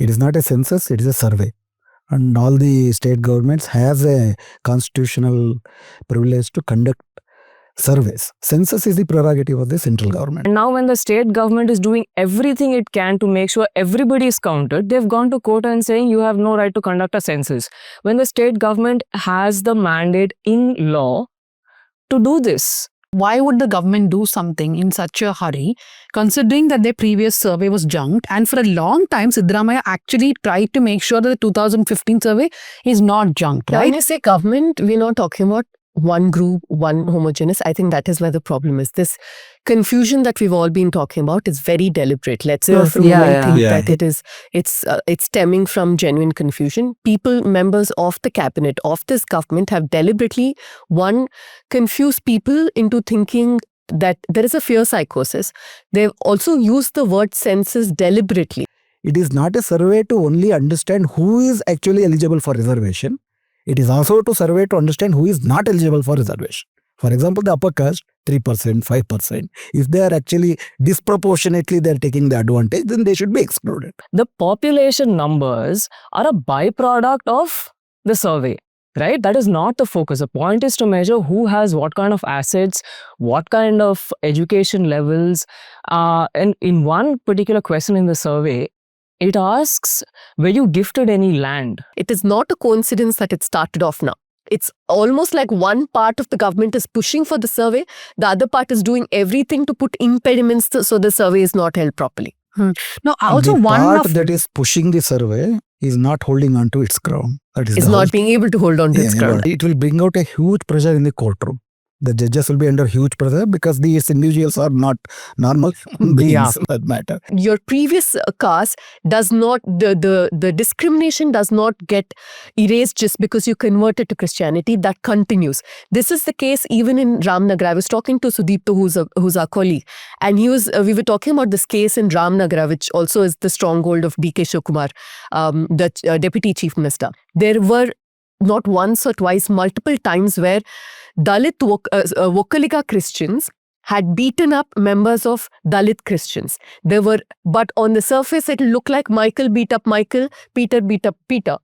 It is not a census, it is a survey. And all the state governments has a constitutional privilege to conduct surveys. Census is the prerogative of the central government. And now when the state government is doing everything it can to make sure everybody is counted, they've gone to court and saying you have no right to conduct a census. When the state government has the mandate in law to do this. Why would the government do something in such a hurry, considering that their previous survey was junked? And for a long time, Siddaramaiah actually tried to make sure that the 2015 survey is not junked, right? When you say government, we're not talking about one group, one homogeneous. I think that is where the problem is. This confusion that we've all been talking about is very deliberate. Let's say for a moment think that it's stemming from genuine confusion. People, members of the cabinet of this government have deliberately, one, confused people into thinking that there is a fear psychosis. They've also used the word census deliberately. It is not a survey to only understand who is actually eligible for reservation. It is also to survey to understand who is not eligible for reservation. For example, the upper caste, 3%, 5%. If they are actually disproportionately they are taking the advantage, then they should be excluded. The population numbers are a byproduct of the survey, right? That is not the focus. The point is to measure who has what kind of assets, what kind of education levels. And in one particular question in the survey, it asks, were you gifted any land? It is not a coincidence that it started off now. It's almost like one part of the government is pushing for the survey, the other part is doing everything to put impediments so the survey is not held properly. Now, also the one part of that is pushing the survey is not holding on to its ground. That is It's the not whole- being able to hold on to its ground. It will bring out a huge pressure in the courtroom. The judges will be under huge pressure because these individuals are not normal beings for that matter. Your previous caste does not, the discrimination does not get erased just because you converted to Christianity. That continues. This is the case even in Ramnagar. I was talking to Sudipto, who's our colleague, and we were talking about this case in Ramnagar, which also is the stronghold of DK Shivakumar, the Deputy Chief Minister. There were not once or twice, multiple times where Dalit Vokalika Christians had beaten up members of Dalit Christians. But on the surface, it looked like Michael beat up Michael, Peter beat up Peter.